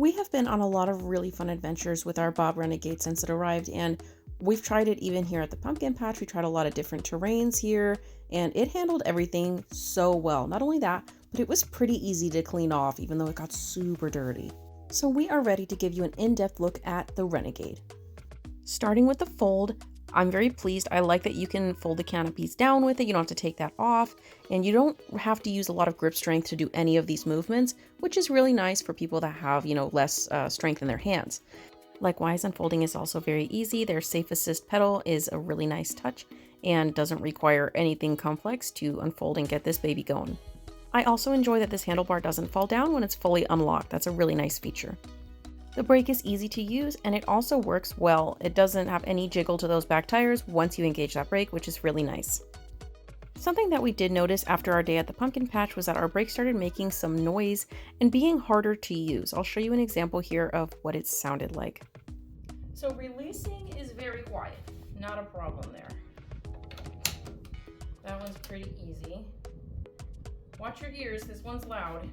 We have been on a lot of really fun adventures with our Bob Renegade since it arrived, and we've tried it even here at the pumpkin patch. We tried a lot of different terrains here, and it handled everything so well. Not only that, but it was pretty easy to clean off, even though it got super dirty. So we are ready to give you an in-depth look at the Renegade. Starting with the fold, I'm very pleased. I like that you can fold the canopies down with it. You don't have to take that off, and you don't have to use a lot of grip strength to do any of these movements, which is really nice for people that have, less strength in their hands. Likewise, unfolding is also very easy. Their safe assist pedal is a really nice touch and doesn't require anything complex to unfold and get this baby going. I also enjoy that this handlebar doesn't fall down when it's fully unlocked. That's a really nice feature. The brake is easy to use, and it also works well. It doesn't have any jiggle to those back tires once you engage that brake, which is really nice. Something that we did notice after our day at the pumpkin patch was that our brake started making some noise and being harder to use. I'll show you an example here of what it sounded like. So releasing is very quiet, not a problem there. That one's pretty easy. Watch your ears, this one's loud.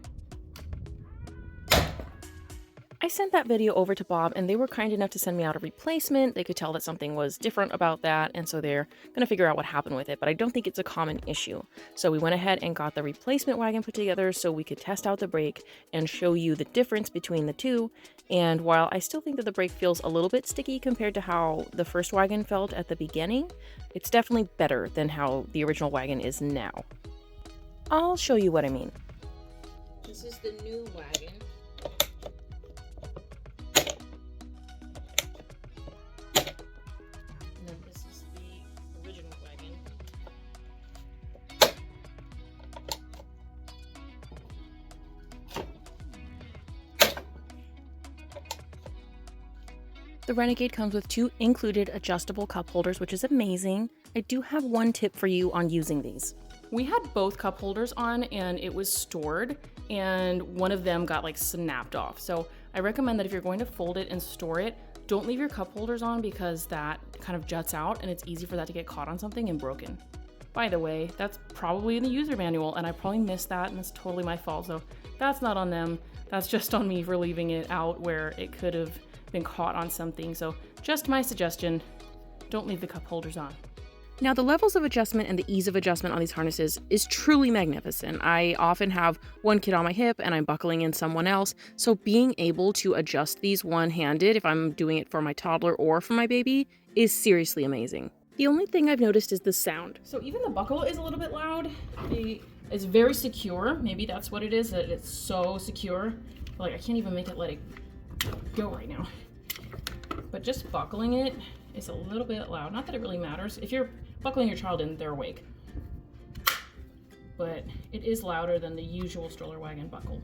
I sent that video over to Bob, and they were kind enough to send me out a replacement. They could tell that something was different about that, and so they're going to figure out what happened with it, but I don't think it's a common issue. So we went ahead and got the replacement wagon put together so we could test out the brake and show you the difference between the two. And while I still think that the brake feels a little bit sticky compared to how the first wagon felt at the beginning, it's definitely better than how the original wagon is now. I'll show you what I mean. This is the new wagon. The Renegade comes with 2 included adjustable cup holders, which is amazing. I do have one tip for you on using these. We had both cup holders on and it was stored, and one of them got snapped off. So I recommend that if you're going to fold it and store it, don't leave your cup holders on because that kind of juts out and it's easy for that to get caught on something and broken. By the way, that's probably in the user manual and I probably missed that and it's totally my fault. So that's not on them. That's just on me for leaving it out where it could have been caught on something. So just my suggestion, don't leave the cup holders on. Now, the levels of adjustment and the ease of adjustment on these harnesses is truly magnificent. I often have one kid on my hip and I'm buckling in someone else, so being able to adjust these one-handed if I'm doing it for my toddler or for my baby is seriously amazing. The only thing I've noticed is the sound. So even the buckle is a little bit loud. It's very secure. Maybe that's what it is, that it's so secure. I can't even make it let it go right now. But just buckling it is a little bit loud. Not that it really matters. If you're buckling your child in, they're awake. But it is louder than the usual stroller wagon buckle.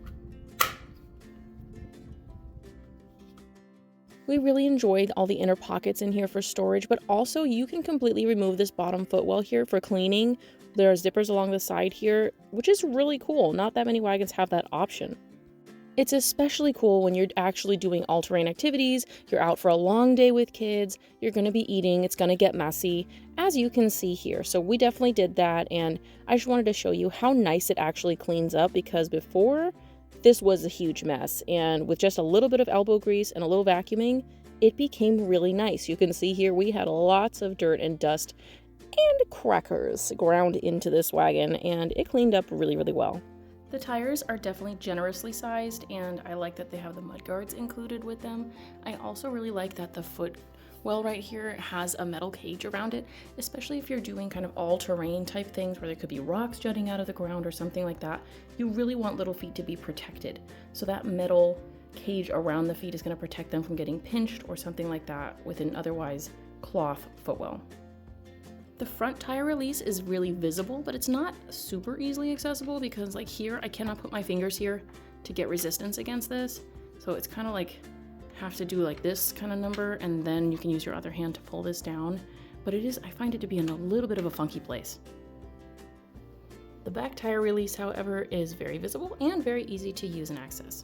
We really enjoyed all the inner pockets in here for storage, but also you can completely remove this bottom footwell here for cleaning. There are zippers along the side here, which is really cool. Not that many wagons have that option. It's especially cool when you're actually doing all-terrain activities, you're out for a long day with kids, you're going to be eating, it's going to get messy, as you can see here. So we definitely did that, and I just wanted to show you how nice it actually cleans up, because before, this was a huge mess, and with just a little bit of elbow grease and a little vacuuming, it became really nice. You can see here we had lots of dirt and dust and crackers ground into this wagon, and it cleaned up really, really well. The tires are definitely generously sized, and I like that they have the mud guards included with them. I also really like that the footwell right here has a metal cage around it, especially if you're doing kind of all-terrain type things where there could be rocks jutting out of the ground or something like that. You really want little feet to be protected. So that metal cage around the feet is going to protect them from getting pinched or something like that with an otherwise cloth footwell. The front tire release is really visible, but it's not super easily accessible because here, I cannot put my fingers here to get resistance against this. So it's kind of have to do this kind of number, and then you can use your other hand to pull this down. But I find it to be in a little bit of a funky place. The back tire release, however, is very visible and very easy to use and access.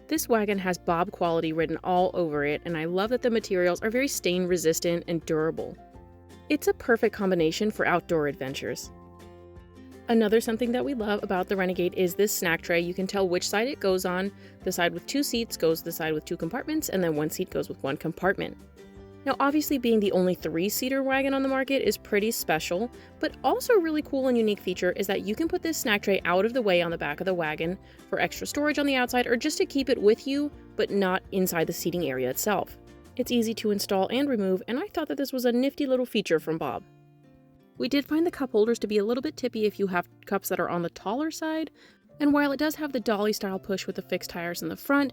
This wagon has Bob quality written all over it, and I love that the materials are very stain resistant and durable. It's a perfect combination for outdoor adventures. Another something that we love about the Renegade is this snack tray. You can tell which side it goes on. The side with 2 seats goes the side with 2 compartments, and then 1 seat goes with 1 compartment. Now, obviously being the only 3-seater wagon on the market is pretty special, but also a really cool and unique feature is that you can put this snack tray out of the way on the back of the wagon for extra storage on the outside or just to keep it with you, but not inside the seating area itself. It's easy to install and remove, and I thought that this was a nifty little feature from Bob. We did find the cup holders to be a little bit tippy if you have cups that are on the taller side, and while it does have the dolly style push with the fixed tires in the front,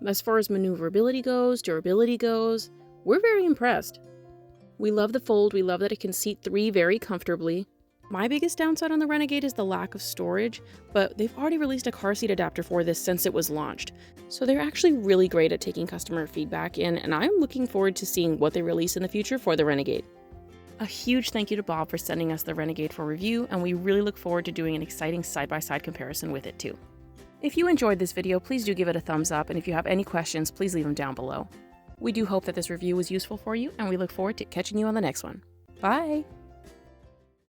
as far as maneuverability goes, durability goes, we're very impressed. We love the fold, we love that it can seat 3 very comfortably. My biggest downside on the Renegade is the lack of storage, but they've already released a car seat adapter for this since it was launched. So they're actually really great at taking customer feedback in, and I'm looking forward to seeing what they release in the future for the Renegade. A huge thank you to Bob for sending us the Renegade for review, and we really look forward to doing an exciting side-by-side comparison with it too. If you enjoyed this video, please do give it a thumbs up, and if you have any questions, please leave them down below. We do hope that this review was useful for you, and we look forward to catching you on the next one. Bye!